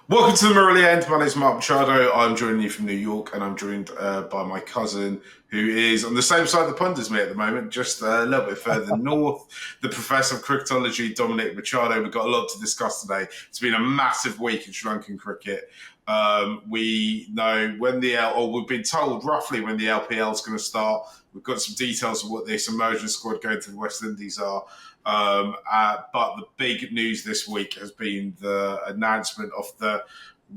Welcome to the Mirror End. My name is Mark Machado. I'm joining you from New York, and I'm joined by my cousin, who is on the same side of the pond as me at the moment, just a little bit further north. The professor of cricketology, Dominic Machado. We've got a lot to discuss today. It's been a massive week in Sri Lankan cricket. We know when or we've been told roughly when the LPL is going to start. We've got some details of what this emergence squad going to the West Indies are. But the big news this week has been the announcement of the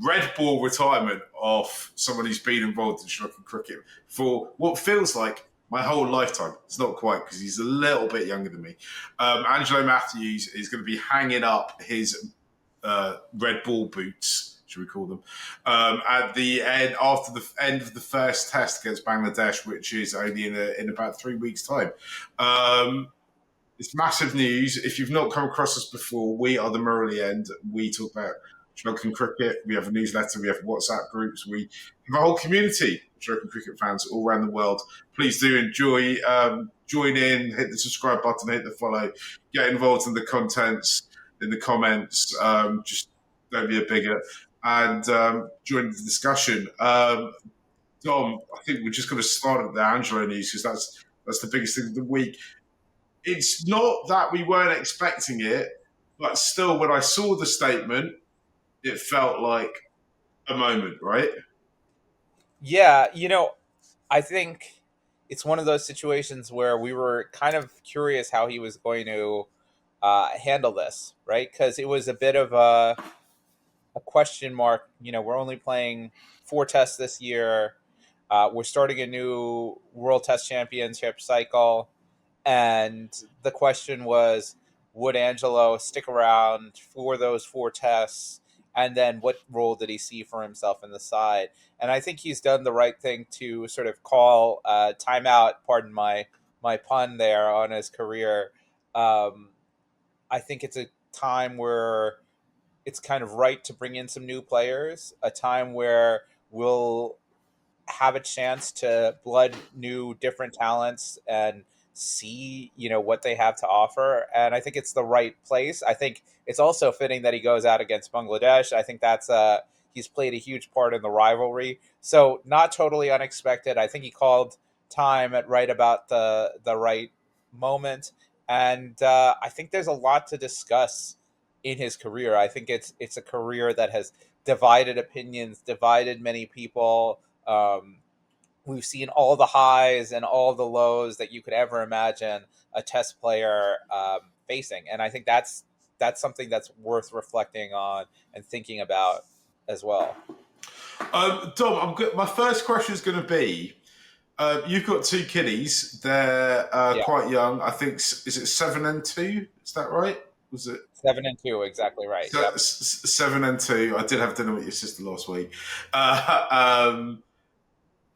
red ball retirement of someone who's been involved in Sri Lankan cricket for what feels like my whole lifetime. It's not quite because he's a little bit younger than me. Angelo Mathews is going to be hanging up his red ball boots, should we call them, at the end after the end of the first test against Bangladesh, which is only in about 3 weeks' time. It's massive news. If you've not come across us before, we are the Murray End. We talk about Sri Lankan cricket. We have a newsletter. We have WhatsApp groups. We have a whole community of Sri Lankan cricket fans all around the world. Please do enjoy. Join in. Hit the subscribe button. Hit the follow. Get involved in the contents, in the comments. Just don't be a bigot and join the discussion. Dom, I think we're just going to start at the Angelo news because that's the biggest thing of the week. It's not that we weren't expecting it, but still, when I saw the statement, it felt like a moment, right? Yeah, I think it's one of those situations where we were kind of curious how he was going to handle this, right? Because it was a bit of a question mark. We're only playing 4 tests this year. We're starting a new World Test Championship cycle. And the question was, would Angelo stick around for those 4 tests? And then what role did he see for himself in the side? And I think he's done the right thing to sort of call timeout, pardon my pun there, on his career. Um, I think it's a time where it's kind of right to bring in some new players, a time where we'll have a chance to blood new different talents and see what they have to offer. And I think it's the right place. I think it's also fitting that he goes out against Bangladesh. I think that's he's played a huge part in the rivalry, so not totally unexpected. I think he called time at right about the right moment. And I think there's a lot to discuss in his career. I think it's a career that has divided opinions, divided many people. We've seen all the highs and all the lows that you could ever imagine a test player facing, and I think that's something that's worth reflecting on and thinking about as well. Dom, my first question is going to be: you've got two kiddies. They're Yeah, quite young. I think is it 7 and 2? Is that right? Was it 7-2, exactly right. Yep. 7 and 2? I did have dinner with your sister last week. Uh, um,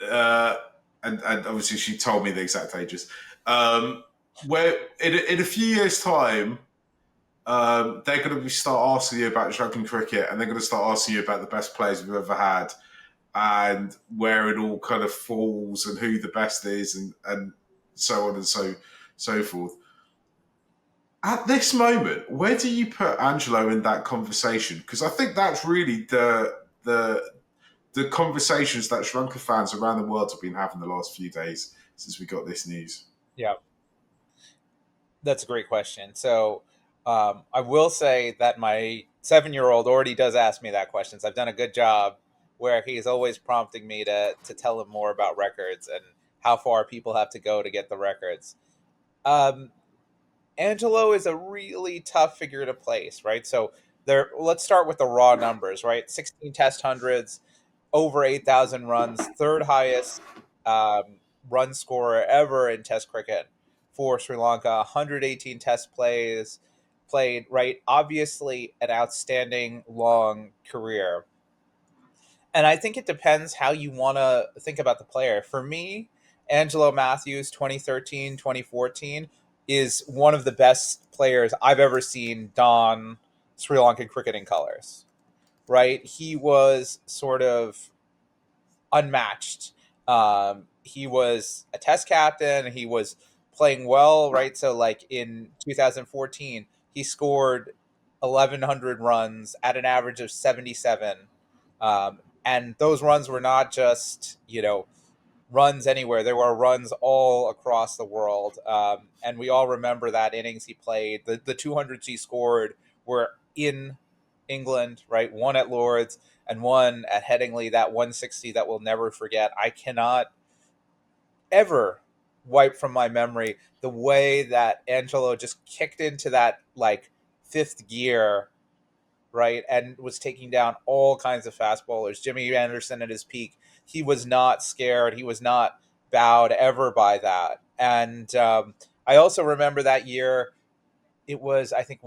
uh, and obviously she told me the exact ages. Where in a few years' time, they're going to start asking you about Sri Lankan cricket, and they're going to start asking you about the best players we've ever had, and where it all kind of falls, and who the best is, and so on and so forth. At this moment, where do you put Angelo in that conversation? Because I think that's really the the conversations that Sri Lanka fans around the world have been having the last few days since we got this news. Yeah, that's a great question. So I will say that my 7-year-old already does ask me that question. So I've done a good job where he's always prompting me to tell him more about records and how far people have to go to get the records. Um, Angelo is a really tough figure to place, right? So there, let's start with the raw numbers, right? 16 test hundreds, over 8,000 runs, third highest run scorer ever in Test cricket for Sri Lanka. 118 Test plays played, right? Obviously, an outstanding long career. And I think it depends how you want to think about the player. For me, Angelo Mathews, 2013, 2014, is one of the best players I've ever seen don Sri Lankan cricketing colors, right? He was sort of unmatched. He was a test captain. He was playing well, right? So, like in 2014, he scored 1,100 runs at an average of 77. And those runs were not just, runs anywhere. There were runs all across the world. And we all remember that innings he played. The 200s he scored were in England, right? One at Lord's and one at Headingley, that 160 that we'll never forget. I cannot ever wipe from my memory the way that Angelo just kicked into that like fifth gear, right, and was taking down all kinds of fast bowlers. Jimmy Anderson at his peak, he was not scared. He was not bowed ever by that. And I also remember that year, it was, I think, it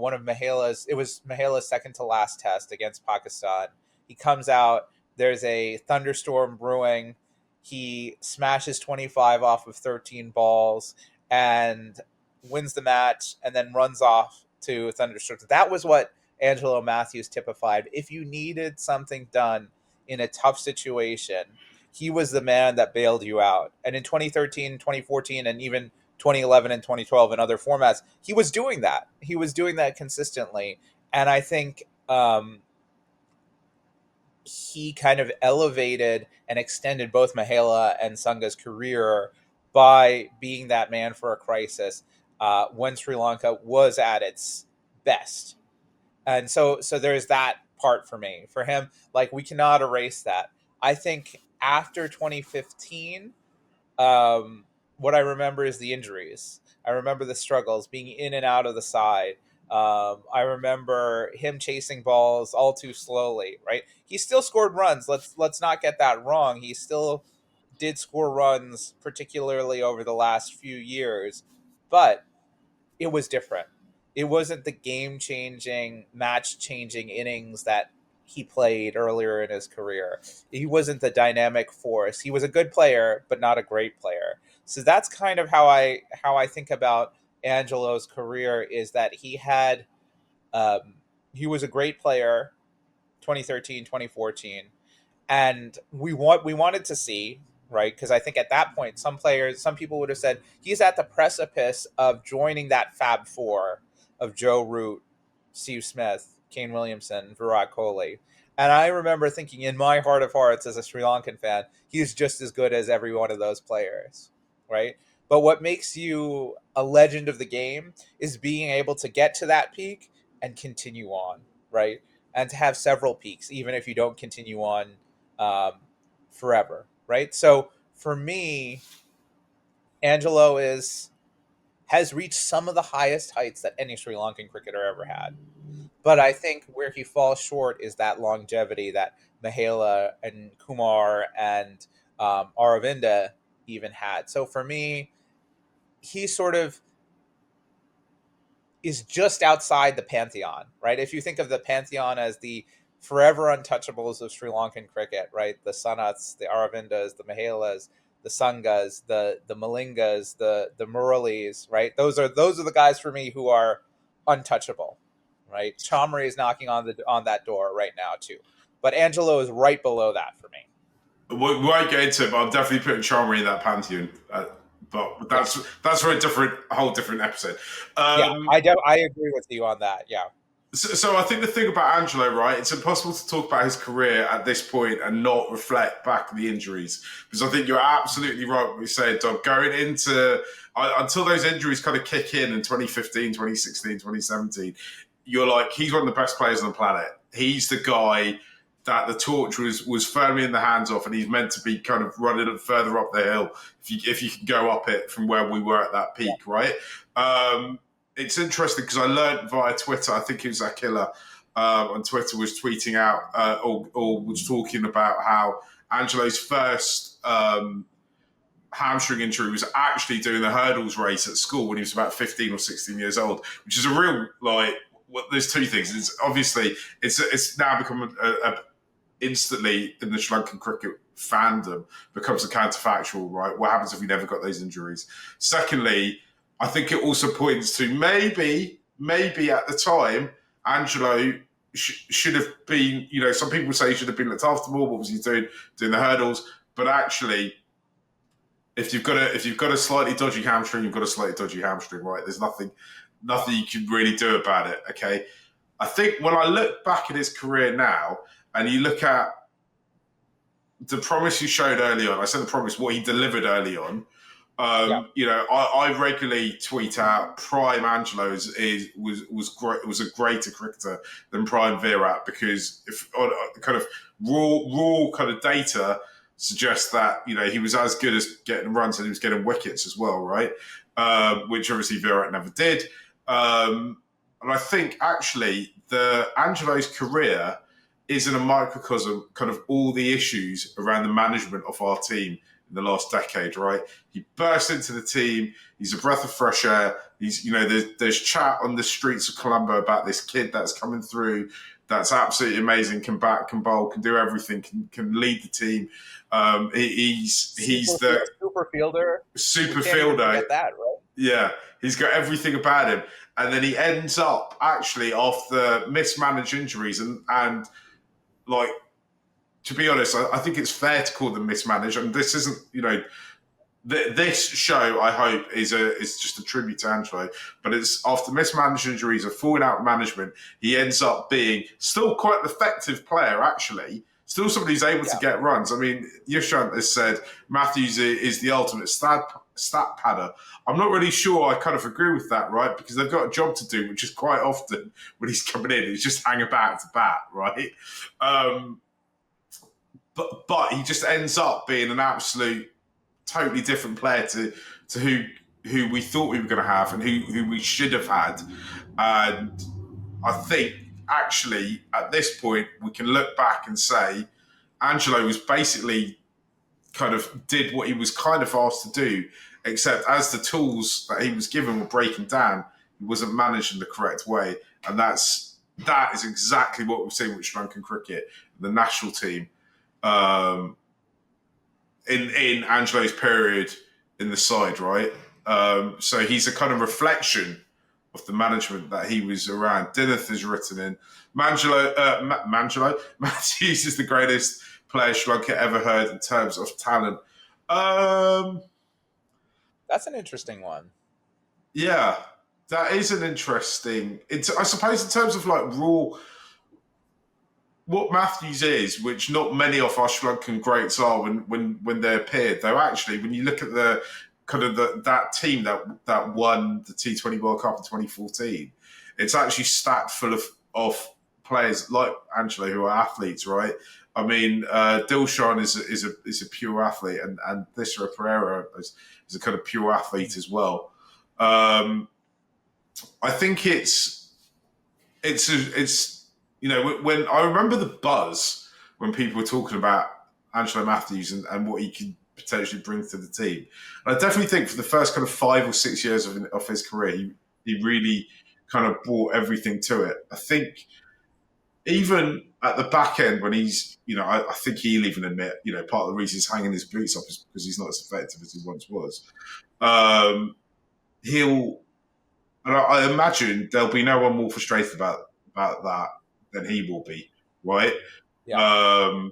was Mahela's second to last test against Pakistan. He comes out, there's a thunderstorm brewing. He smashes 25 off of 13 balls and wins the match and then runs off to thunderstorms. That was what Angelo Mathews typified. If you needed something done in a tough situation, he was the man that bailed you out. And in 2013, 2014, and even 2011 and 2012 and other formats, he was doing that. He was doing that consistently. And I think he kind of elevated and extended both Mahela and Sanga's career by being that man for a crisis when Sri Lanka was at its best. And so there's that part for me. For him, like, we cannot erase that. I think after 2015, what I remember is the injuries. I remember the struggles, being in and out of the side. I remember him chasing balls all too slowly. Right, he still scored runs. Let's not get that wrong. He still did score runs, particularly over the last few years, but it was different. It wasn't the game changing, match changing innings that he played earlier in his career. He wasn't the dynamic force. He was a good player, but not a great player. So that's kind of how I think about Angelo's career, is that he was a great player 2013, 2014, and we wanted to see, right, because I think at that point some people would have said he's at the precipice of joining that Fab Four of Joe Root, Steve Smith, Kane Williamson, Virat Kohli. And I remember thinking in my heart of hearts as a Sri Lankan fan, he's just as good as every one of those players, right? But what makes you a legend of the game is being able to get to that peak and continue on, right? And to have several peaks, even if you don't continue on um, forever, right? So for me, Angelo has reached some of the highest heights that any Sri Lankan cricketer ever had. But I think where he falls short is that longevity that Mahela and Kumar and Aravinda even had. So for me, he sort of is just outside the pantheon, right? If you think of the pantheon as the forever untouchables of Sri Lankan cricket, right? The Sanats, the Aravindas, the Mahelas, the Sangas, the Malingas, the Muralis, right? Those are the guys for me who are untouchable, right? Chamri is knocking on that door right now too, but Angelo is right below that for me. We won't get into it, but I'm definitely putting Charmery in that pantheon. But Yeah, that's for a whole different episode. yeah, Um, I agree with you on that. Yeah, so I think the thing about Angelo, right, it's impossible to talk about his career at this point and not reflect back on the injuries. Because I think you're absolutely right when you say, Doug, going into until those injuries kind of kick in 2015, 2016, 2017, you're like, he's one of the best players on the planet. He's the guy that the torch was firmly in the hands of, and he's meant to be kind of running further up the hill if you can go up it from where we were at that peak, right? It's interesting because I learned via Twitter, I think it was Akila on Twitter was tweeting out or was talking about how Angelo's first hamstring injury was actually doing the hurdles race at school when he was about 15 or 16 years old, which is a real, like, well, there's two things. It's obviously, it's now become a instantly in the Sri Lankan cricket fandom becomes a counterfactual, right? What happens if we never got those injuries? Secondly, I think it also points to maybe at the time, Angelo should have been, some people say he should have been looked after more. What was he doing the hurdles? But actually, if you've got a slightly dodgy hamstring, you've got a slightly dodgy hamstring, right? There's nothing you can really do about it. Okay. I think when I look back at his career now, and you look at the promise he showed early on, I said the promise, what he delivered early on. Yeah. I regularly tweet out Prime Angelo was great, was a greater cricketer than Prime Virat, because if kind of raw kind of data suggests that he was as good as getting runs and he was getting wickets as well, right? Which obviously Virat never did. And I think actually the Angelo's career is in a microcosm kind of all the issues around the management of our team in the last decade, right? He burst into the team. He's a breath of fresh air. There's chat on the streets of Colombo about this kid that's coming through, that's absolutely amazing, can bat, can bowl, can do everything, can lead the team. He's the super fielder. super We can't even fielder. forget that, right? Yeah, he's got everything about him. And then he ends up actually after mismanaged injuries and like, to be honest, I think it's fair to call them mismanaged. And this isn't, this show, I hope, is just a tribute to Angelo. But it's after mismanaged injuries, a falling out management, he ends up being still quite an effective player, actually. Still somebody who's able to get runs. I mean, Yashant has said Mathews is the ultimate stat padder. I'm not really sure I kind of agree with that, right? Because they've got a job to do, which is quite often when he's coming in, he's just hang about to bat, right? But he just ends up being an absolute totally different player to who we thought we were going to have and who we should have had. And I think actually at this point we can look back and say Angelo was basically kind of did what he was kind of asked to do, except as the tools that he was given were breaking down, he wasn't managed in the correct way. And that is exactly what we've seen with Sri Lankan cricket, the national team. In Angelo's period in the side, right? So he's a kind of reflection of the management that he was around. Dineth is written in. Mathews is the greatest player Sri Lanka ever heard in terms of talent. That's an interesting one. Yeah, that is an interesting. I suppose in terms of like raw, what Mathews is, which not many of our Sri Lankan greats are when they appeared. Though actually, when you look at the kind of that team that won the T20 World Cup in 2014, it's actually stacked full of players like Angelo who are athletes, right? I mean, Dilshan is a pure athlete, and Thisara Pereira is a kind of pure athlete as well. I think it's when I remember the buzz when people were talking about Angelo Mathews and what he could potentially bring to the team. And I definitely think for the first kind of 5 or 6 years of his career, he really kind of brought everything to it. I think even at the back end when he's, I think he'll even admit, part of the reason he's hanging his boots up is because he's not as effective as he once was. I imagine there'll be no one more frustrated about that than he will be, right? Yeah.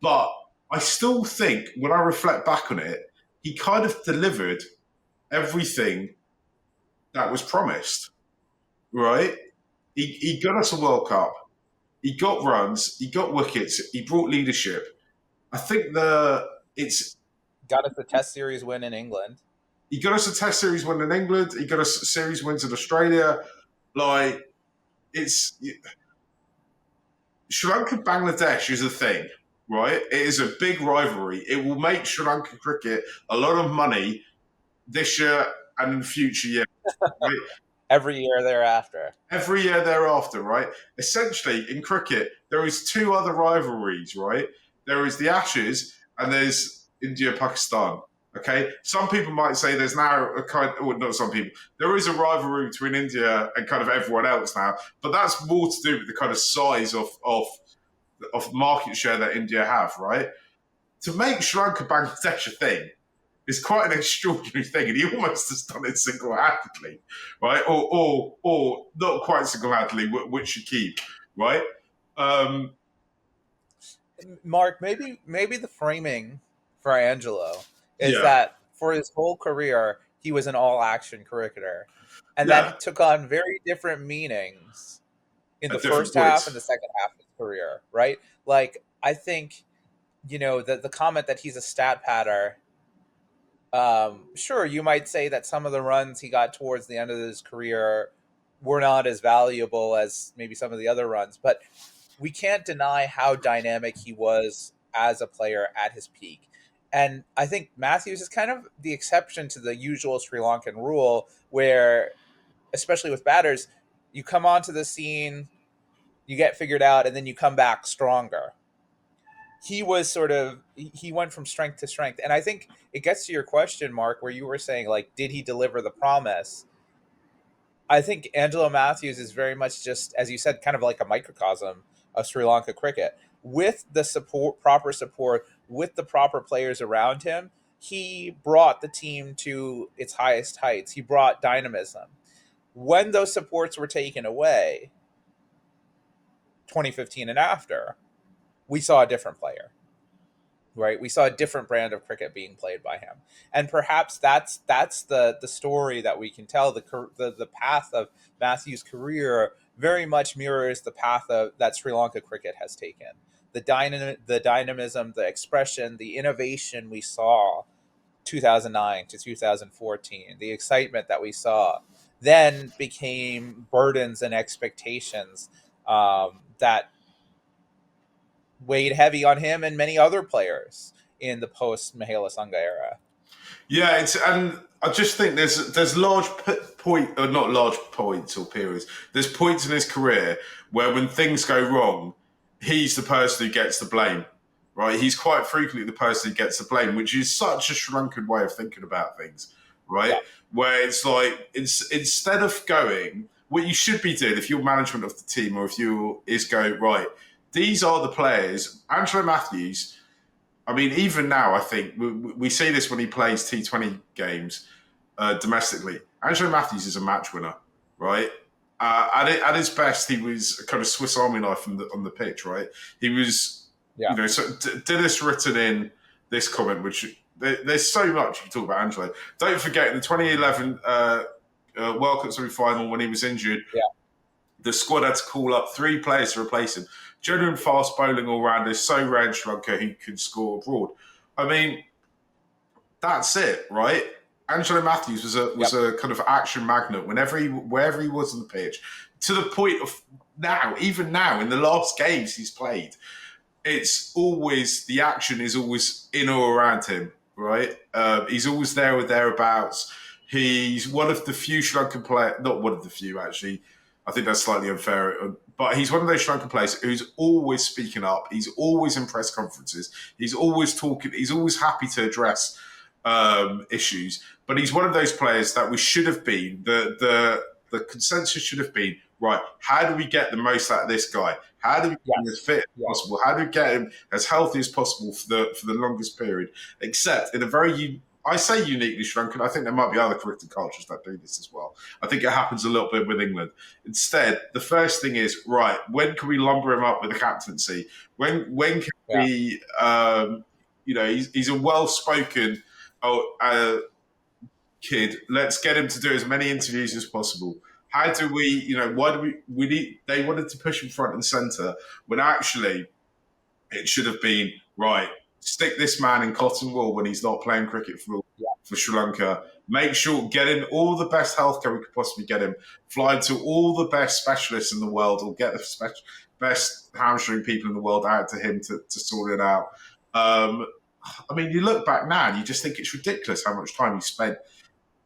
But I still think when I reflect back on it, he kind of delivered everything that was promised, right? He got us a World Cup. He got runs. He got wickets. He brought leadership. I think it's got us a Test series win in England. He got us a Test series win in England. He got us series wins in Australia. Like, Sri Lanka Bangladesh is a thing, right? It is a big rivalry. It will make Sri Lankan cricket a lot of money this year and in future years. Right? Every year thereafter. Every year thereafter, right? Essentially, in cricket, there is 2 other rivalries, right? There is the Ashes and there's India-Pakistan. Okay, some people might say there's now a kind, or not some people, there is a rivalry between India and kind of everyone else now, but that's more to do with the kind of size of market share that India have, right? To make Sri Lanka Bangladesh a thing is quite an extraordinary thing, and he almost has done it single-handedly, right? Or not quite single-handedly, which you keep, right? Mark, maybe the framing for Angelo is that for his whole career he was an all-action cricketer, and that took on very different meanings in the at different first half and the points. second half of his career, right? Like, I think, the comment that he's a stat patter, sure, you might say that some of the runs he got towards the end of his career were not as valuable as maybe some of the other runs, but we can't deny how dynamic he was as a player at his peak. And I think Matthews is kind of the exception to the usual Sri Lankan rule where, especially with batters, you come onto the scene, you get figured out, and then you come back stronger. He was sort of, he went from strength to strength. And I think it gets to your question, Mark, where you were saying, like, did he deliver the promise? I think Angelo Mathews is very much just, as you said, kind of like a microcosm of Sri Lanka cricket. With the support, with the proper players around him, he brought the team to its highest heights. He brought dynamism. When those supports were taken away, 2015 and after, we saw a different player, right? We saw a different brand of cricket being played by him, and perhaps that's the story that we can tell. The path of Matthews' career very much mirrors the path of that Sri Lanka cricket has taken. The dynamism, the expression, the innovation we saw 2009 to 2014, the excitement that we saw then became burdens and expectations that weighed heavy on him and many other players in the post Mahela Sangha era. Yeah, it's and I just think there's large point or not large points or periods. There's points in his career where when things go wrong, he's the person who gets the blame. Right? He's quite frequently the person who gets the blame, which is such a Sri Lankan way of thinking about things. Right? Yeah, Where it's like instead of going, what you should be doing if you're management of the team or if you is go right. These are the players. Angelo Mathews, I mean, even now, I think we see this when he plays T20 games domestically. Angelo Mathews is a match winner, right? At his best, he was a kind of Swiss Army knife on the pitch, right? He was, yeah, so Dennis written in this comment, which there's so much you can talk about Angelo. Don't forget in the 2011 World Cup semi-final when he was injured, yeah, the squad had to call up 3 players to replace him. Genuine fast bowling all round is so rare in Sri Lanka who could score abroad. I mean, that's it, right? Angelo Mathews was yep, a kind of action magnet wherever he was on the pitch, to the point of now, even now in the last games he's played, it's always the action is always in or around him, right? He's always there or thereabouts. He's one of the few Sri Lankan players, not one of the few actually. I think that's slightly unfair, but he's one of those Sri Lankan players who's always speaking up. He's always in press conferences. He's always talking. He's always happy to address issues. But he's one of those players that we should have been. The consensus should have been right. How do we get the most out of this guy? How do we get him as yes, fit as yeah, possible? How do we get him as healthy as possible for the longest period? Except in a very I say uniquely Sri Lankan. I think there might be other cricket cultures that do this as well. I think it happens a little bit with England. Instead, the first thing is right. When can we lumber him up with a captaincy? When can yeah, we? He's a well-spoken kid. Let's get him to do as many interviews as possible. How do we? Why do we need? They wanted to push him front and center when actually it should have been right. Stick this man in cotton wool when he's not playing cricket yeah, for Sri Lanka. Make sure get in all the best healthcare we could possibly get him. Fly to all the best specialists in the world, or get the best hamstring people in the world out to him to sort it out. Um, I mean, you look back now and you just think it's ridiculous how much time he spent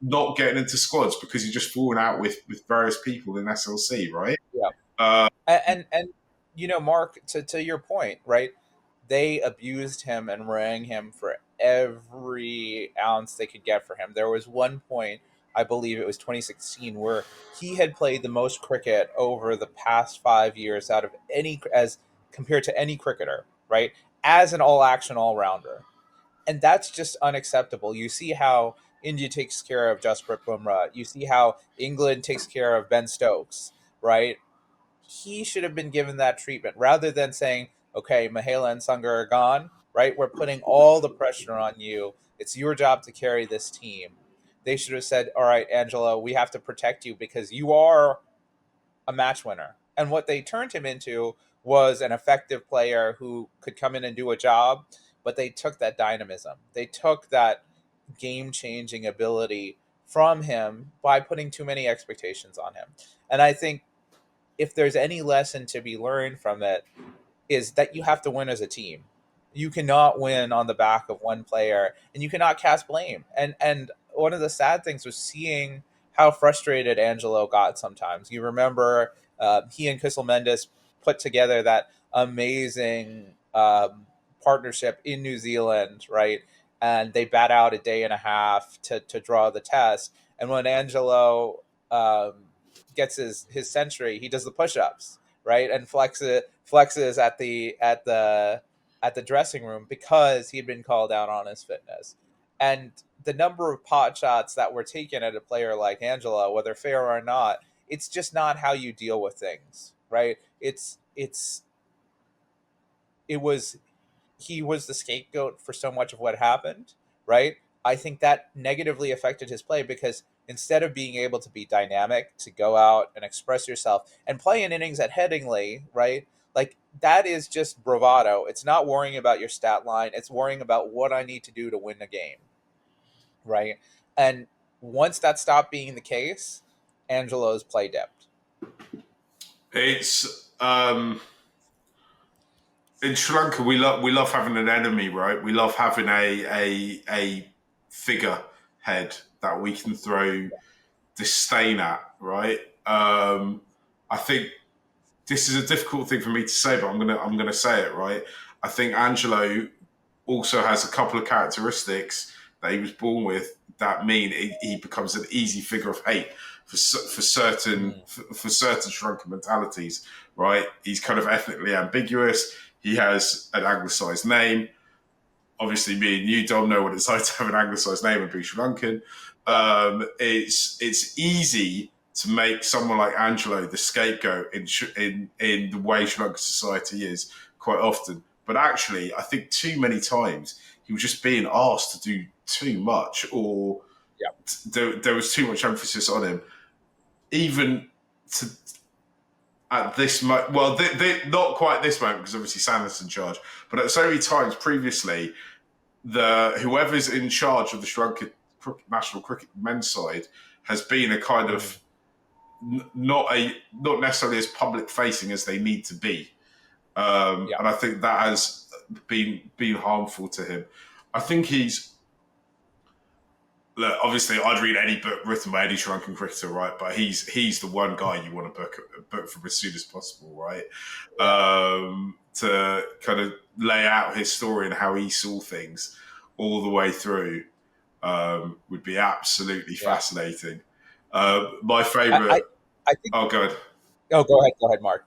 not getting into squads because he just fallen out with various people in SLC, right? yeah. Uh, And Mark, to your point, right? They abused him and rang him for every ounce they could get for him. There was one point, I believe it was 2016, where he had played the most cricket over the past 5 years out of any, as compared to any cricketer, right? As an all action all rounder. And that's just unacceptable. You see how India takes care of Jasprit Bumrah. You see how England takes care of Ben Stokes, right? He should have been given that treatment rather than saying, okay, Mahela and Sangha are gone, right? We're putting all the pressure on you. It's your job to carry this team. They should have said, all right, Angelo, we have to protect you because you are a match winner. And what they turned him into was an effective player who could come in and do a job, but they took that dynamism. They took that game changing ability from him by putting too many expectations on him. And I think if there's any lesson to be learned from it, is that you have to win as a team. You cannot win on the back of one player, and you cannot cast blame. And one of the sad things was seeing how frustrated Angelo got sometimes. You remember he and Kissel Mendes put together that amazing partnership in New Zealand, right? And they bat out a day and a half to draw the test. And when Angelo gets his century, he does the push-ups, right, and flexes at the dressing room because he'd been called out on his fitness. And the number of pot shots that were taken at a player like Angelo, whether fair or not, it's just not how you deal with things, right? It was he was the scapegoat for so much of what happened, right? I think that negatively affected his play because instead of being able to be dynamic, to go out and express yourself and play in innings at Headingley, right? Like that is just bravado. It's not worrying about your stat line. It's worrying about what I need to do to win the game, right? And once that stopped being the case, Angelo's play dipped. It's in Sri Lanka, we love having an enemy, right? We love having a figure head that we can throw disdain at, right? I think this is a difficult thing for me to say, but I'm gonna say it, right? I think Angelo also has a couple of characteristics that he was born with that mean he becomes an easy figure of hate for certain Sri Lankan mentalities, right? He's kind of ethnically ambiguous. He has an anglicised name. Obviously, me and you, Dom, know what it's like to have an anglicised name and be Sri Lankan. It's easy to make someone like Angelo the scapegoat in the way Sri Lankan society is quite often. But actually, I think too many times he was just being asked to do too much, or there was too much emphasis on him, even to at this moment. Well, not quite this moment because obviously Sanders in charge, but at so many times previously, whoever's in charge of the Sri Lanka national cricket men's side has been a kind of not necessarily as public facing as they need to be, and I think that has been harmful to him. I think he's. Look, obviously, I'd read any book written by any Sri Lankan cricketer, right? But he's the one guy you want to book from as soon as possible, right? To kind of lay out his story and how he saw things all the way through would be absolutely fascinating. My favourite. I think. Oh, go ahead. Oh, go ahead, Mark.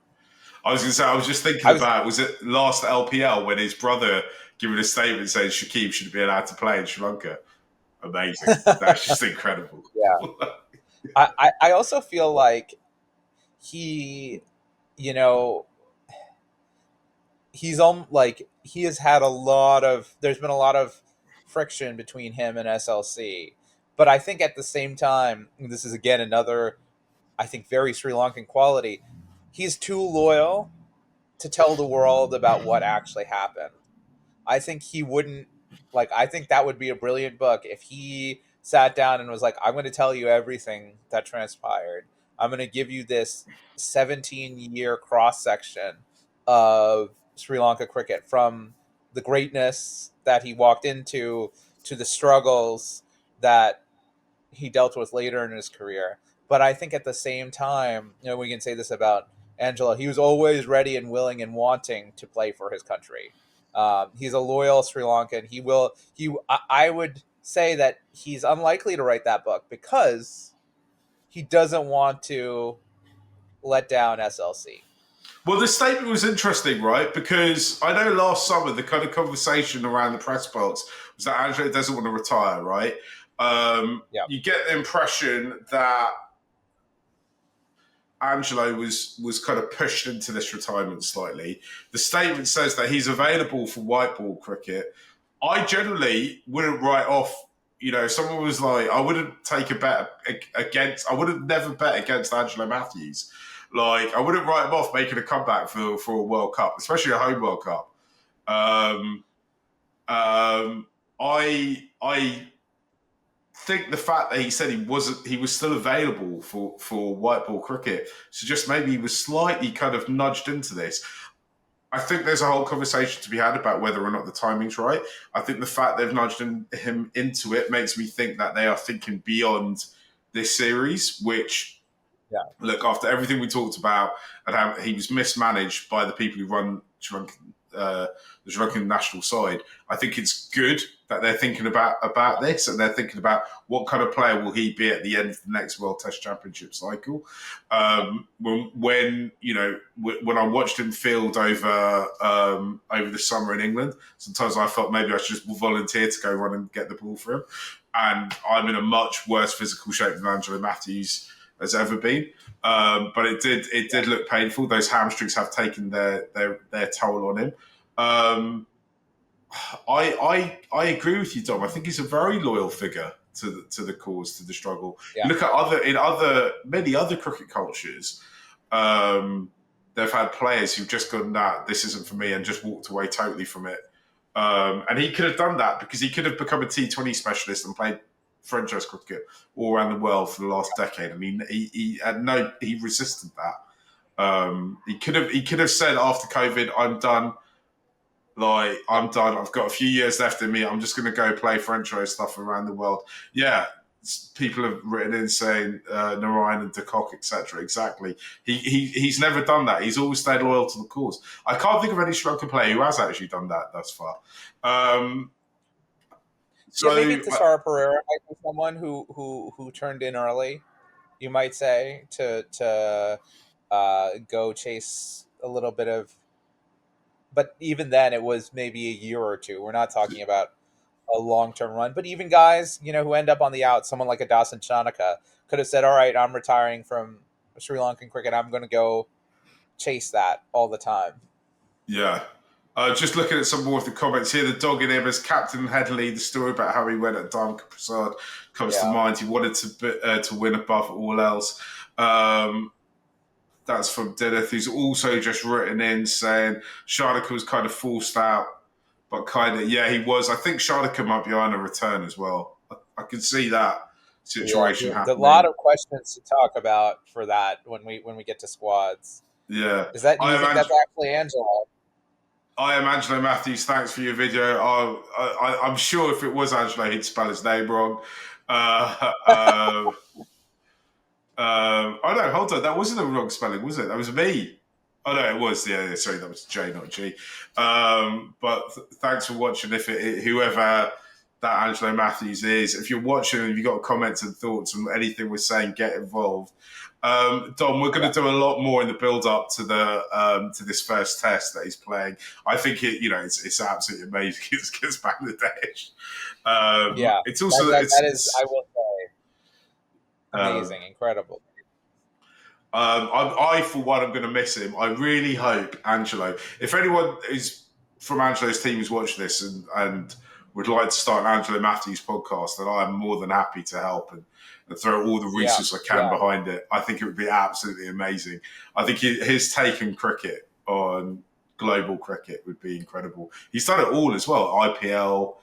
I was going to say, I was just thinking about, was it last LPL when his brother given a statement saying Shakib should be allowed to play in Sri Lanka? Amazing. That's just incredible. Yeah. I also feel like he, you know, he's like he has had there's been a lot of friction between him and SLC. But I think at the same time, this is again another, I think, very Sri Lankan quality. He's too loyal to tell the world about what actually happened. I think he wouldn't I think that would be a brilliant book if he sat down and was like, I'm going to tell you everything that transpired. I'm going to give you this 17-year cross section of Sri Lanka cricket from the greatness that he walked into to the struggles that he dealt with later in his career. But I think at the same time, we can say this about Angelo. He was always ready and willing and wanting to play for his country. He's a loyal Sri Lankan. I would say that he's unlikely to write that book because he doesn't want to let down SLC. Well, the statement was interesting, right? Because I know last summer the kind of conversation around the press box was that Angelo doesn't want to retire, right? You get the impression that Angelo was kind of pushed into this retirement slightly. The statement says that he's available for white ball cricket. I generally wouldn't write off, if someone was like, I wouldn't take a bet against, I would have never bet against Angelo Mathews. Like, I wouldn't write him off making a comeback for a World Cup, especially a home World Cup. Um, um, I think the fact that he said he was still available for white ball cricket suggests maybe he was slightly kind of nudged into this. I think there's a whole conversation to be had about whether or not the timing's right. I think the fact they've nudged him into it makes me think that they are thinking beyond this series, which, Yeah. look, after everything we talked about and how he was mismanaged by the people who run the Sri Lankan national side, I think it's good that they're thinking about this, and they're thinking about what kind of player will he be at the end of the next World Test Championship cycle. When I watched him field over the summer in England, sometimes I felt maybe I should just volunteer to go run and get the ball for him. And I'm in a much worse physical shape than Angelo Mathews has ever been. But it did look painful. Those hamstrings have taken their toll on him. I agree with you, Dom. I think he's a very loyal figure to the cause, to the struggle. Yeah. You look at many other cricket cultures, they've had players who've just gone, nah, this isn't for me, and just walked away totally from it. And he could have done that because he could have become a T20 specialist and played franchise cricket all around the world for the last decade. I mean, he resisted that. He could have said after COVID, I'm done. Like, I'm done. I've got a few years left in me. I'm just going to go play franchise stuff around the world. Yeah, people have written in saying Narayan and De Kock, etc. Exactly. He's never done that. He's always stayed loyal to the cause. I can't think of any Sri Lankan player who has actually done that thus far. Maybe Tashara Pereira might be someone who turned in early, you might say, to go chase a little bit of. But even then, it was maybe a year or two. We're not talking about a long-term run. But even guys, who end up on the out, someone like a Dasan Chanaka could have said, all right, I'm retiring from Sri Lankan cricket. I'm going to go chase that all the time. Yeah. Just looking at some more of the comments here, the dog in him as Captain Headley, the story about how he went at Dharmika Prasad comes to mind. He wanted to win above all else. That's from Deneth, who's also just written in saying Sharnika was kind of forced out, but kind of, he was. I think Sharnika might be on a return as well. I can see that situation happening. A lot of questions to talk about for that when we get to squads. Yeah. Do you think that's actually Angelo? I am Angelo Mathews. Thanks for your video. I'm sure if it was Angelo, he'd spell his name wrong. Oh no, hold on. That wasn't a wrong spelling, was it? That was me. Oh no, it was. Yeah, sorry, that was J, not G. But thanks for watching. If whoever that Angelo Mathews is, if you're watching and you've got comments and thoughts on anything we're saying, get involved. Dom, we're going to do a lot more in the build-up to to this first test that he's playing. I think it's absolutely amazing against Bangladesh. It's also that is, I will say, amazing, incredible. I for one, I'm going to miss him. I really hope Angelo. If anyone is from Angelo's team who's watching this and would like to start an Angelo Mathews podcast, then I am more than happy to help and throw all the resources I can behind it. I think it would be absolutely amazing. I think his take on cricket, on global cricket, would be incredible. He's done it all as well. IPL.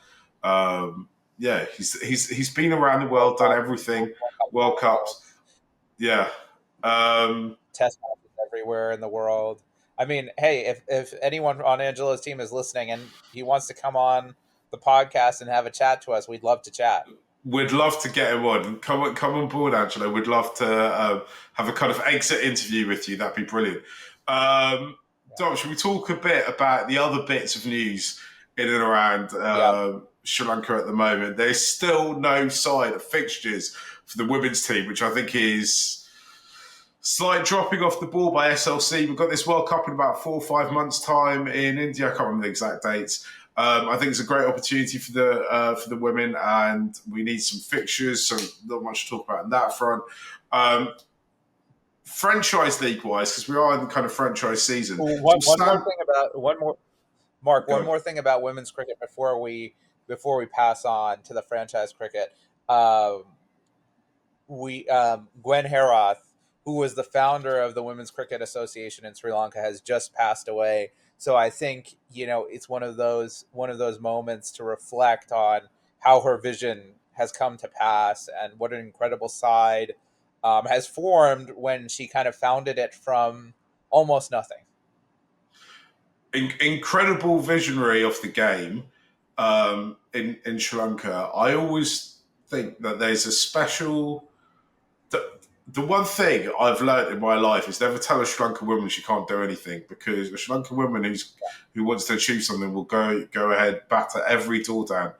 He's been around the world, done everything. World Cups. Yeah. Test matches everywhere in the world. I mean, hey, if anyone on Angelo's team is listening and he wants to come on the podcast and have a chat to us, we'd love to chat. We'd love to get him on. Come on board, Angelo. We'd love to have a kind of exit interview with you. That'd be brilliant. Dom, should we talk a bit about the other bits of news in and around Sri Lanka at the moment? There's still no sign of fixtures for the women's team, which I think is slight dropping off the ball by SLC. We've got this World Cup in about 4 or 5 months' time in India. I can't remember the exact dates. I think it's a great opportunity for the women, and we need some fixtures. So not much to talk about on that front. Franchise league wise, because we are in kind of franchise season. One more thing about women's cricket before we pass on to the franchise cricket. Gwen Herath who was the founder of the Women's Cricket Association in Sri Lanka, has just passed away. So I think, it's one of those moments to reflect on how her vision has come to pass and what an incredible side has formed when she kind of founded it from almost nothing. Incredible visionary of the game in Sri Lanka. I always think that there's a special. The one thing I've learned in my life is never tell a Sri Lankan woman she can't do anything, because a Sri Lankan woman who wants to achieve something will go ahead, batter every door down,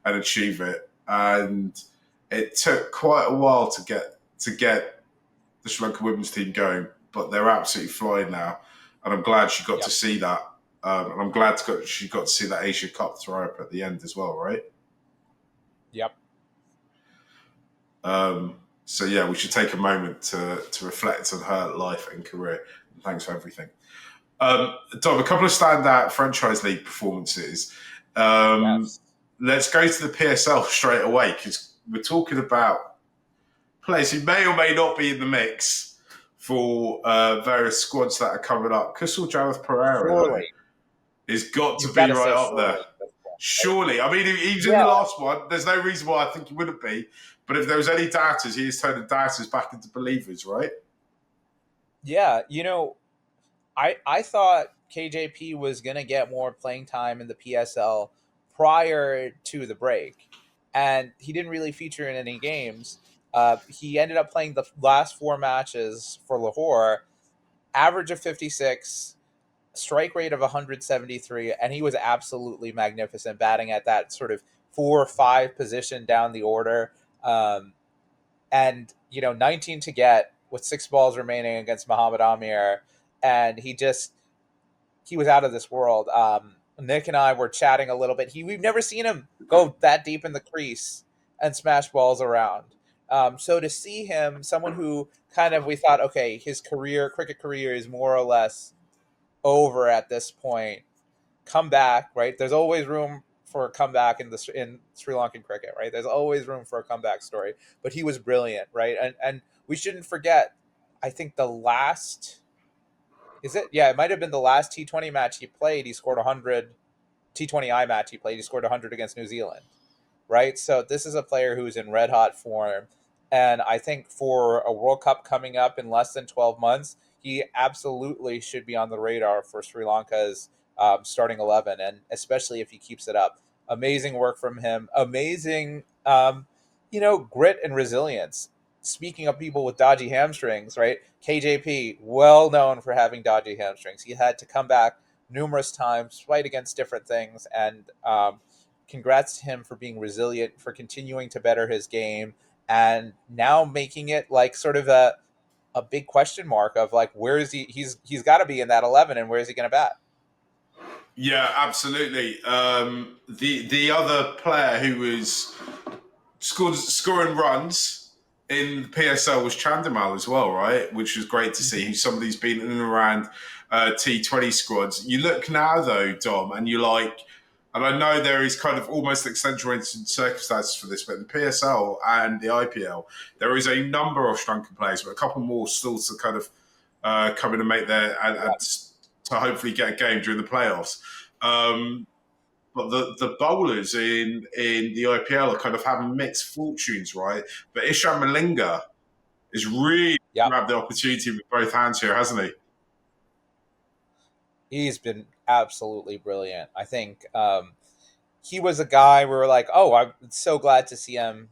and achieve it. And it took quite a while to get the Sri Lankan women's team going, but they're absolutely flying now, and I'm glad she got to Yep. see that. And I'm glad she got to see that Asia Cup throw up at the end as well, right? Yep. So yeah, we should take a moment to reflect on her life and career. Thanks for everything. Dom, a couple of standout franchise league performances. Um, Yes. let's go to the PSL straight away, because we're talking about players who may or may not be in the mix for various squads that are coming up. Kusal Jareth Pereira, though, Surely. has got to You've got be to right say up there. surely at this point. Surely. I mean, he was in the Yeah. last one. There's no reason why I think he wouldn't be. But if there was any doubters, he has turned the doubters back into believers, right? Yeah. I thought KJP was going to get more playing time in the PSL prior to the break, and he didn't really feature in any games. He ended up playing the last four matches for Lahore, average of 56, strike rate of 173, and he was absolutely magnificent, batting at that sort of 4 or 5 position down the order. Um, and 19 to get with 6 balls remaining against Muhammad Amir, and he was out of this world. Nick and I were chatting a little bit. We've never seen him go that deep in the crease and smash balls around. So to see him, someone who kind of we thought, okay, his cricket career is more or less over at this point, come back, right? There's always room for a comeback in Sri Lankan cricket, right? There's always room for a comeback story. But he was brilliant, right? And we shouldn't forget. I think the last is it? Yeah, it might have been the last T20 match he played. He scored 100. T20I match he played. He scored 100 against New Zealand, right? So this is a player who's in red hot form, and I think for a World Cup coming up in less than 12 months, he absolutely should be on the radar for Sri Lanka's starting 11, and especially if he keeps it up. Amazing work from him. Amazing, grit and resilience. Speaking of people with dodgy hamstrings, right? KJP, well known for having dodgy hamstrings. He had to come back numerous times, fight against different things, and congrats to him for being resilient, for continuing to better his game, and now making it like sort of a big question mark of like where is he? He's got to be in that 11, and where is he going to bat? Yeah, absolutely. The other player who was scoring runs in the PSL was Chandimal as well, right? Which was great to see. Mm-hmm. Who's somebody who's been in and around T20 squads. You look now though, Dom, and you're like, and I know there is kind of almost accentuated circumstances for this, but in the PSL and the IPL, there is a number of Sri Lankan players, but a couple more still to kind of come in and make their and to hopefully get a game during the playoffs. Um, but the bowlers in the IPL are kind of having mixed fortunes, right? But Ishan Malinga is really Yeah, grabbed the opportunity with both hands here, hasn't he? he's been absolutely brilliant. I think he was a guy we were like, oh, I'm so glad to see him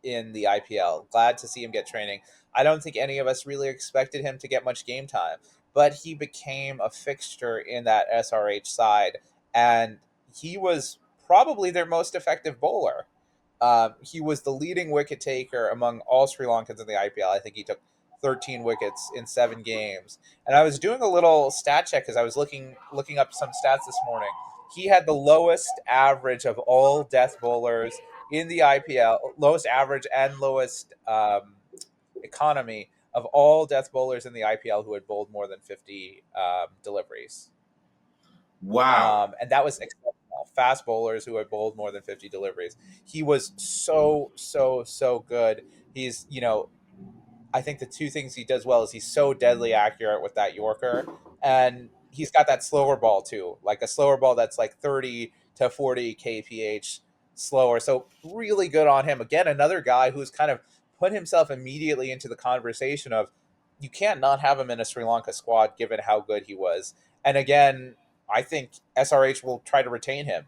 in the IPL. Glad to see him get training. I don't think any of us really expected him to get much game time, but he became a fixture in that SRH side, and he was probably their most effective bowler. He was the leading wicket taker among all Sri Lankans in the IPL. I think he took 13 wickets in 7 games. And I was doing a little stat check because I was looking up some stats this morning. He had the lowest average of all death bowlers in the IPL, lowest average and lowest economy of all death bowlers in the IPL who had bowled more than 50 deliveries. Wow. And that was exceptional. Fast bowlers who had bowled more than 50 deliveries. He was so, so, so good. He's, I think the two things he does well is he's so deadly accurate with that Yorker, and he's got that slower ball too, like a slower ball that's like 30 to 40 kph slower. So really good on him. Again, another guy who's kind of put himself immediately into the conversation of you can't not have him in a Sri Lanka squad given how good he was. And again, I think SRH will try to retain him.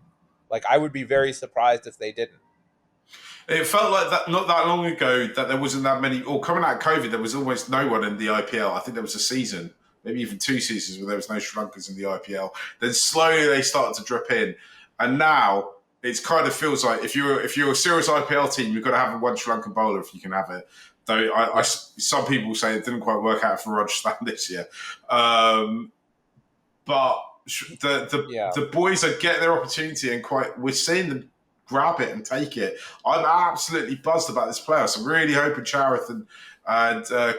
Like I would be very surprised if they didn't. It felt like that not that long ago that there wasn't that many, or coming out of COVID, there was almost no one in the IPL. I think there was a season, maybe even 2 seasons, where there was no Sri Lankans in the IPL. Then slowly they started to drip in, and now it kind of feels like if you're a serious IPL team, you've got to have one Sri Lankan bowler if you can have it. Though some people say it didn't quite work out for Rajasthan this year, but the boys are getting their opportunity, and we're seeing them grab it and take it. I'm absolutely buzzed about this player. So I'm really hoping Charith and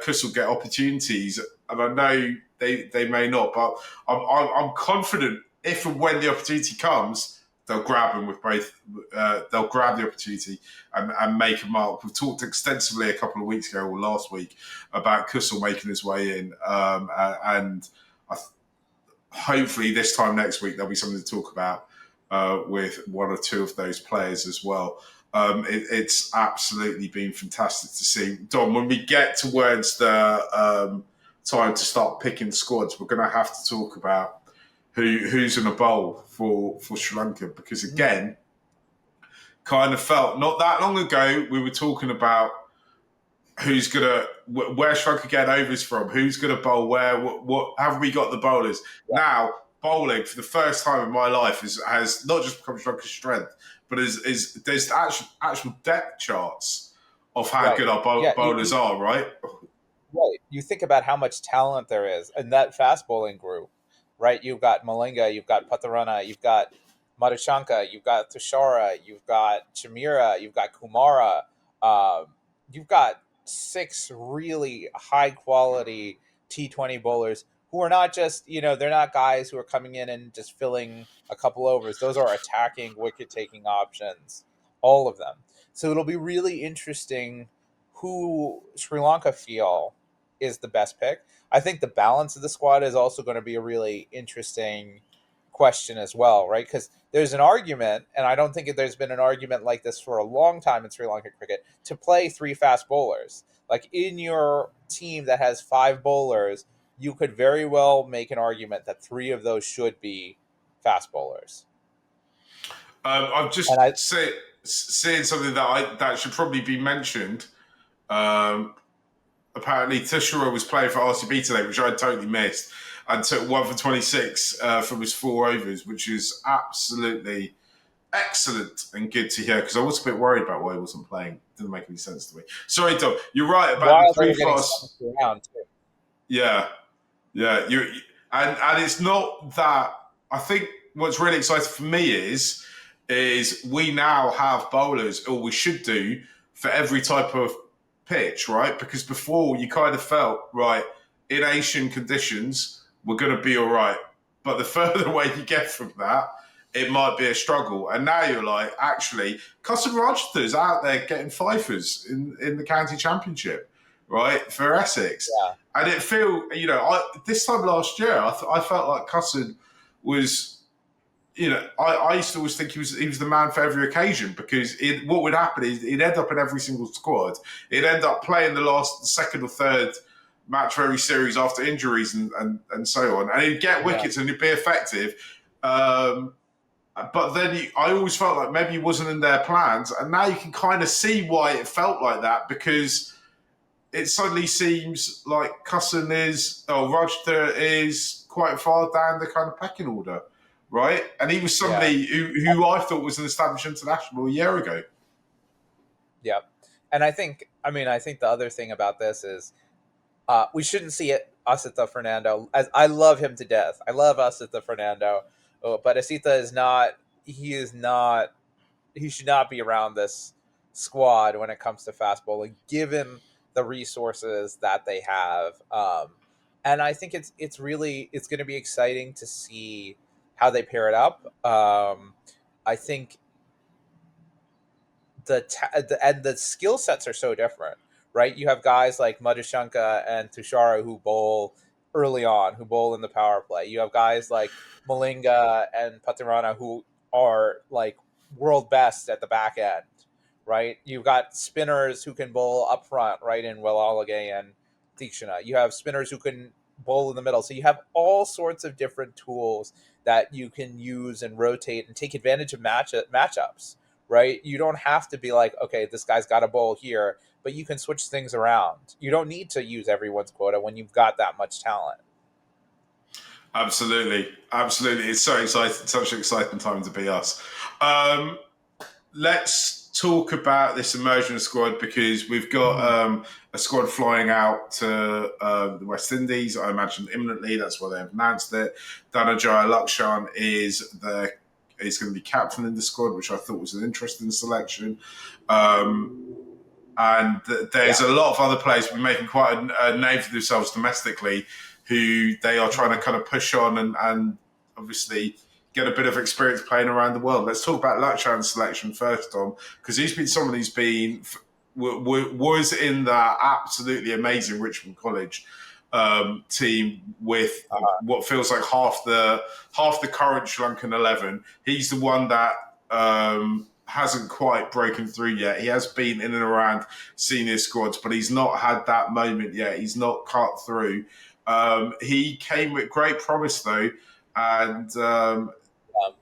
Kuss will get opportunities. And I know they may not, but I'm confident if and when the opportunity comes, they'll grab him with both. They'll grab the opportunity and make a mark. We've talked extensively a couple of weeks ago or last week about Kussel making his way in, and hopefully this time next week there'll be something to talk about with one or two of those players as well. It's absolutely been fantastic to see. Dom, when we get towards the time to start picking squads, we're going to have to talk about who's in a bowl for Sri Lanka, because again, kind of felt not that long ago we were talking about where Sri Lanka get overs from, who's gonna bowl where, what have we got the bowlers. Yeah. Now bowling for the first time in my life has not just become Sri Lanka's strength, but there's actual depth charts of how good our bowlers are, right? Right. You think about how much talent there is in that fast bowling group, right? You've got Malinga, you've got Patharana, you've got Madhushanka, you've got Tushara, you've got Chamira, you've got Kumara. You've got six really high quality T20 bowlers who are not just, they're not guys who are coming in and just filling a couple overs. Those are attacking, wicket taking options, all of them. So it'll be really interesting who Sri Lanka feel is the best pick. I think the balance of the squad is also going to be a really interesting question as well, right? Because there's an argument, and I don't think there's been an argument like this for a long time in Sri Lankan cricket, to play three fast bowlers. Like in your team that has five bowlers, you could very well make an argument that three of those should be fast bowlers. I'm just saying something that should probably be mentioned. Apparently, Tushara was playing for RCB today, which I totally missed, and took 1 for 26 from his 4 overs, which is absolutely excellent and good to hear, because I was a bit worried about why he wasn't playing. It didn't make any sense to me. Sorry, Dom. You're right about the 3 fast. Yeah. And it's not that. I think what's really exciting for me is we now have bowlers, or we should do, for every type of pitch, right? Because before you kind of felt, right, in Asian conditions, we're going to be all right. But the further away you get from that, it might be a struggle. And now you're like, actually, Custom Rajasthan's out there getting fifers in the county championship, right, for Essex. Yeah. And it this time last year, I felt like Custom was, I used to always think he was the man for every occasion, because what would happen is he'd end up in every single squad. He'd end up playing the second or third match for every series after injuries and so on. And he'd get wickets and he'd be effective. But then I always felt like maybe he wasn't in their plans. And now you can kind of see why it felt like that, because it suddenly seems like Rajta is quite far down the kind of pecking order. Right, and he was somebody who I thought was an established international a year ago. Yeah, and I think the other thing about this is we shouldn't see Asita Fernando. As I love him to death, I love Asita Fernando, but Asita is not. He should not be around this squad when it comes to fast bowling, given the resources that they have. And I think it's going to be exciting to see how they pair it up. I think the skill sets are so different, right? You have guys like Madhushanka and Tushara who bowl early on, who bowl in the power play. You have guys like Malinga and Patirana who are like world best at the back end, right? You've got spinners who can bowl up front, right, in Wilalage and Tikshana. You have spinners who can bowl in the middle. So you have all sorts of different tools that you can use and rotate and take advantage of matchups, right? You don't have to be like, okay, this guy's got a bowl here, but you can switch things around. You don't need to use everyone's quota when you've got that much talent. Absolutely, absolutely. It's so exciting, such an exciting time to be us. Um, let's talk about this immersion squad because we've got a squad flying out to the West Indies. I imagine imminently. That's why they've announced it. Dhananjaya Lakshan is going to be captain in the squad, which I thought was an interesting selection. And there's a lot of other players who've been making quite a name for themselves domestically, who they are trying to kind of push on and obviously get a bit of experience playing around the world. Let's talk about Lakshan's selection first, Dom, because he's been someone who's been was in that absolutely amazing Richmond College team with what feels like half the current Sri Lankan 11. He's the one that hasn't quite broken through yet. He has been in and around senior squads, but he's not had that moment yet. He's not cut through. He came with great promise, though, and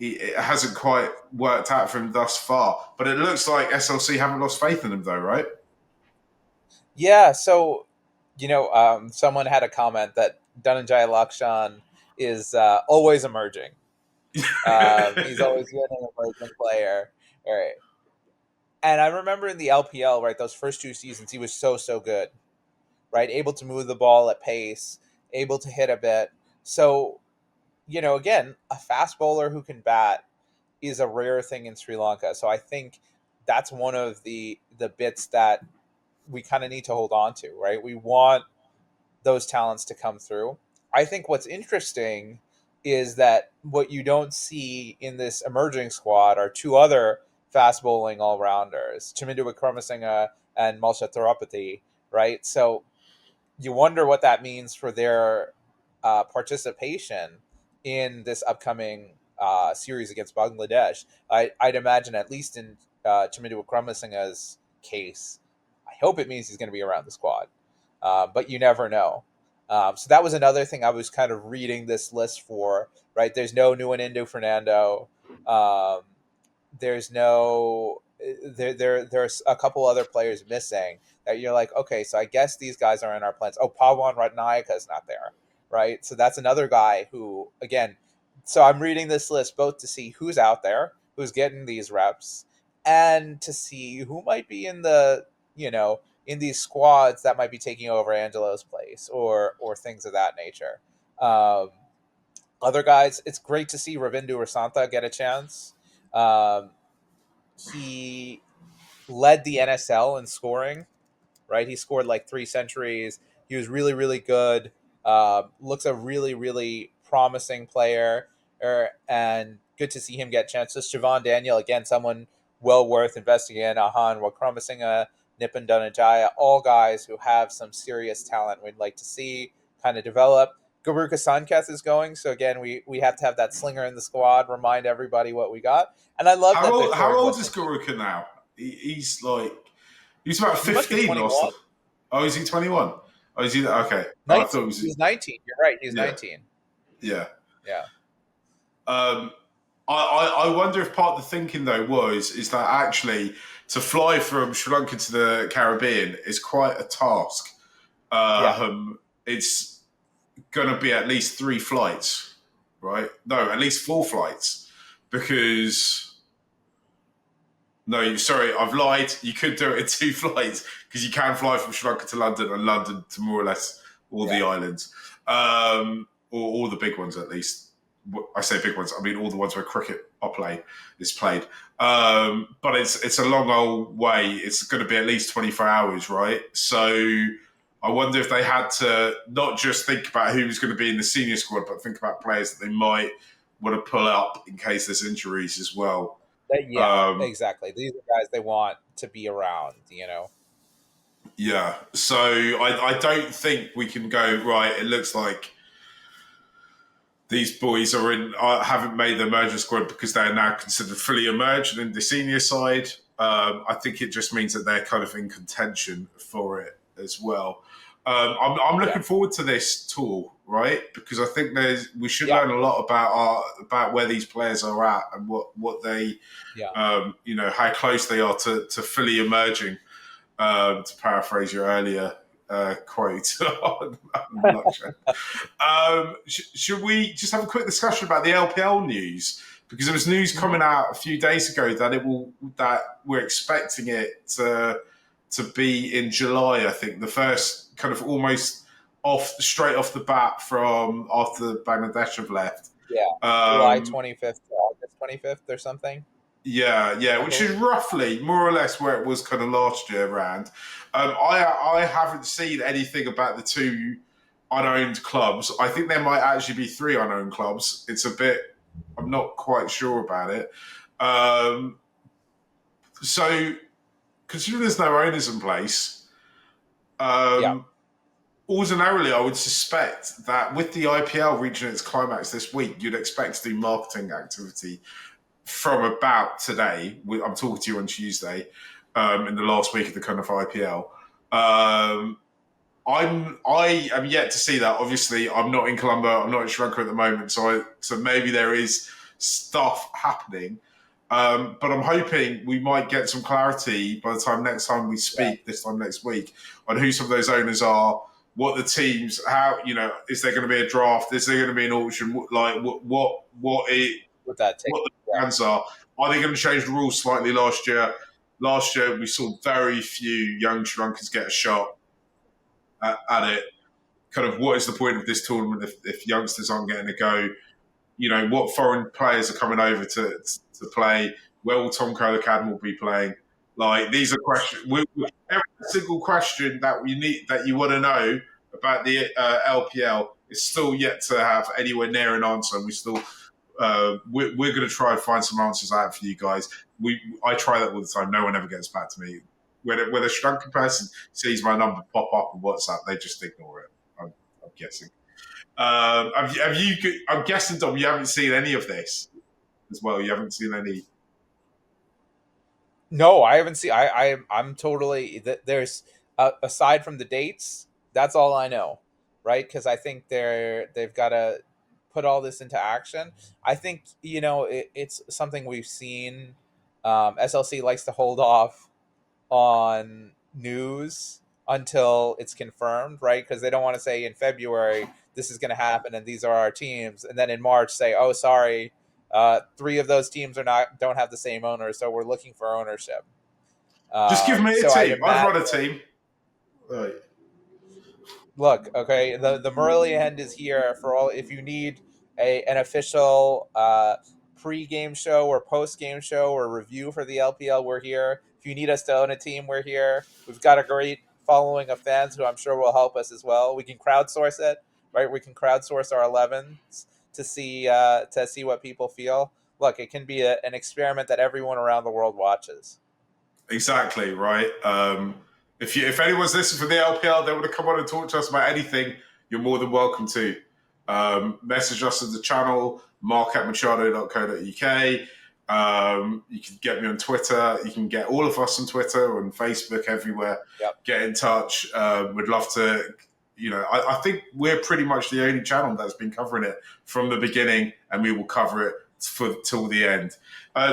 it hasn't quite worked out for him thus far. But it looks like SLC haven't lost faith in him, though, right? Yeah, so someone had a comment that Dhananjaya Lakshan is always emerging. He's always been an emerging player, right? And I remember in the LPL, right, those first 2 seasons, he was so good, right? Able to move the ball at pace, able to hit a bit. So, again, a fast bowler who can bat is a rare thing in Sri Lanka. So I think that's one of the bits that we kind of need to hold on to, right? We want those talents to come through. I think what's interesting is that what you don't see in this emerging squad are two other fast bowling all rounders, Chamindu Wickramasinghe and Malsha Therapathy, right? So you wonder what that means for their participation in this upcoming series against Bangladesh. I'd imagine, at least in Chamindu Wickramasinghe's case, I hope it means he's going to be around the squad. But you never know. So that was another thing I was kind of reading this list for, right? There's no Nuanindu Fernando. Um, there's no there's a couple other players missing that you're like, okay, so I guess these guys are in our plans. Oh, Pawan Ratnayaka is not there, right? So that's another guy who, again, so I'm reading this list both to see who's out there, who's getting these reps, and to see who might be in in these squads that might be taking over Angelo's place or things of that nature. Um, Other guys, it's great to see Ravindu Rasantha get a chance. Um, he led the NSL in scoring, right? He scored like 3 centuries. He was really, really good. Looks a really, really promising player, and good to see him get chances. Siobhan Daniel, again, someone well worth investing in. Ahan Wickramasinghe, Nipun Dhananjaya, all guys who have some serious talent we'd like to see kind of develop. Garuka Sanketh is going, so again, we have to have that slinger in the squad. Remind everybody what we got, and I love that they're How throwing old is Weston. Garuka now? He's like he's about He must be 15 last 21. time. Oh, is he 21? Oh, is he okay? Oh, I 19. thought it was He's 19. You're right. He's yeah, 19. yeah. Yeah. Um, I wonder if part of the thinking though is that actually to fly from Sri Lanka to the Caribbean is quite a task. Yeah. It's going to be at least 3 flights, right? No, at least 4 flights, because no, sorry, I've lied. You could do it in 2 flights because you can fly from Sri Lanka to London and London to more or less all the islands, or all the big ones at least. I say big ones. I mean all the ones where cricket is played. But it's a long old way. It's going to be at least 24 hours, right? So I wonder if they had to not just think about who's going to be in the senior squad, but think about players that they might want to pull up in case there's injuries as well. Yeah, Um, exactly. These are guys they want to be around. Yeah. So I don't think we can go, right, it looks like these boys haven't made the emerging squad because they're now considered fully emerged in the senior side. I think it just means that they're kind of in contention for it as well. I'm Yeah. looking forward to this tour, right? Because I think we should Yeah. learn a lot about where these players are at and what they Yeah. how close they are to fully emerging. To paraphrase your earlier quote on Luxor. Should we just have a quick discussion about the LPL news? Because there was news coming out a few days ago that we're expecting it to be in July. I think the first kind of almost straight off the bat from after Bangladesh have left. Yeah. July Um, 25th to August 25th or something, yeah, I which is believe. roughly more or less where it was kind of last year around. I haven't seen anything about the two unowned clubs. I think there might actually be three unowned clubs. It's a bit, I'm not quite sure about it. Um, so, considering there's no owners in place, Yeah. um, ordinarily I would suspect that with the IPL reaching its climax this week, you'd expect to do marketing activity from about today. I'm talking to you on Tuesday, in the last week of the kind of IPL. I am yet to see that. Obviously, I'm not in Colombo. I'm not in Sri Lanka at the moment, so maybe there is stuff happening. But I'm hoping we might get some clarity by the time next time we Yeah. speak, this time next week, on who some of those owners are, what the teams, how is there going to be a draft? Is there going to be an auction? Like With that take. what the Yeah. plans are. Are they going to change the rules slightly last year? Last year, we saw very few young Sri Lankans get a shot at it. Kind of what is the point of this tournament if youngsters aren't getting a go? What foreign players are coming over to play? Where will Tom Cole Academy be playing? Like, these are questions. Every single question that you want to know about the LPL is still yet to have anywhere near an answer. And we're going to try and find some answers out for you guys. I try that all the time. No one ever gets back to me. When a Sri Lankan person sees my number pop up on WhatsApp, they just ignore it. I'm guessing. Have you? I'm guessing, Dom, you haven't seen any of this as well. You haven't seen any. No, I haven't seen. I'm totally. There's aside from the dates, that's all I know, right? Because I think they've got to put all this into action. I think it's something we've seen. SLC likes to hold off on news until it's confirmed, right? Because they don't want to say in February this is going to happen and these are our teams, and then in March say, "Oh, sorry, three of those teams don't have the same owner, so we're looking for ownership." Just give me a So I'd team. I'd imagine. run a team. Right. Look, okay, the Morelia End is here for all. If you need an official pre-game show or post-game show or review for the LPL, we're here. If you need us to own a team, we're here. We've got a great following of fans who I'm sure will help us as well. We can crowdsource it, right? We can crowdsource our 11s to see what people feel. Look, it can be an experiment that everyone around the world watches. Exactly right. If anyone's listening for the LPL, they want to come on and talk to us about anything, you're more than welcome to. Message us at the channel, mark@machado.co.uk. You can get me on Twitter. You can get all of us on Twitter, on Facebook, everywhere. Yep. Get in touch. We'd love to. I think we're pretty much the only channel that's been covering it from the beginning, and we will cover it till the end.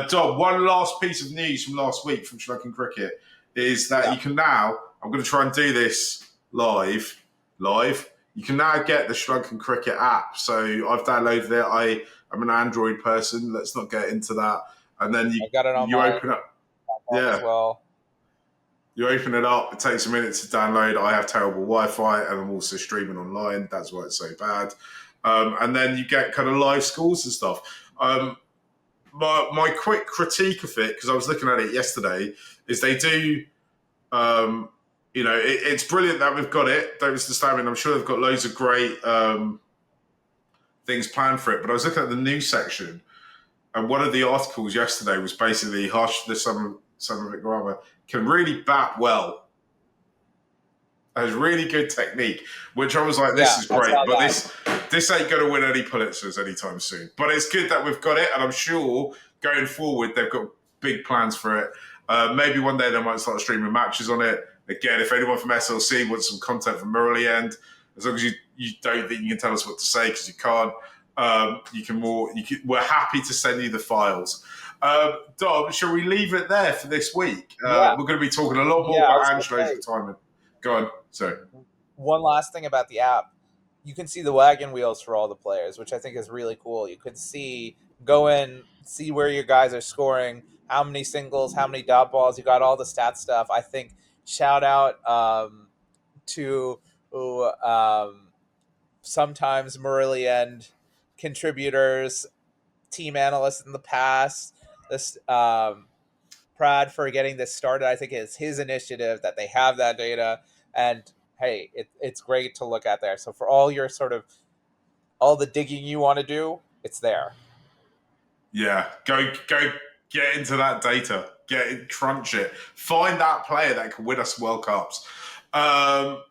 Dom, one last piece of news from last week from Sri Lankan Cricket is that you can now, I'm going to try and do this live. You can now get the Sri Lankan Cricket app. So I've downloaded it. I'm an Android person. Let's not get into that. And then I got it on you my open up. phone as Yeah. well. You open it up. It takes a minute to download. I have terrible Wi-Fi, and I'm also streaming online. That's why it's so bad. And then you get kind of live scores and stuff. My quick critique of it, because I was looking at it yesterday, is they do. It's brilliant that we've got it. Don't misunderstand me. I'm sure they've got loads of great things planned for it. But I was looking at the news section, and one of the articles yesterday was basically Harsh, the son of Vikrama, can really bat well. Has really good technique, which I was like, this Yeah, is I great, saw but that. this ain't going to win any Pulitzers anytime soon. But it's good that we've got it, and I'm sure going forward they've got big plans for it. Maybe one day they might start streaming matches on it. Again, if anyone from SLC wants some content from early end, as long as you don't think you can tell us what to say because you can't, we're happy to send you the files. Dom, shall we leave it there for this week? Yeah, We're going to be talking a lot more yeah. I was about gonna Angelo's say retirement. Go on. Sorry. one last thing about the app. You can see the wagon wheels for all the players, which I think is really cool. You could go in, see where your guys are scoring, how many singles, how many dot balls. You got all the stat stuff. I think shout out to sometimes Murley and contributors, team analysts in the past. This Prad for getting this started. I think it's his initiative that they have that data, and hey, it's great to look at there. So for all your sort of all the digging you want to do, it's there. Yeah, go get into that data, crunch it, find that player that can win us World Cups. Dom,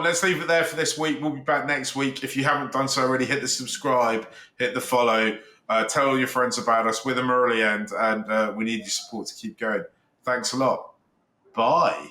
let's leave it there for this week. We'll be back next week. If you haven't done so already, hit the subscribe, hit the follow, tell all your friends about us. We're the early end, and we need your support to keep going. Thanks a lot. Bye.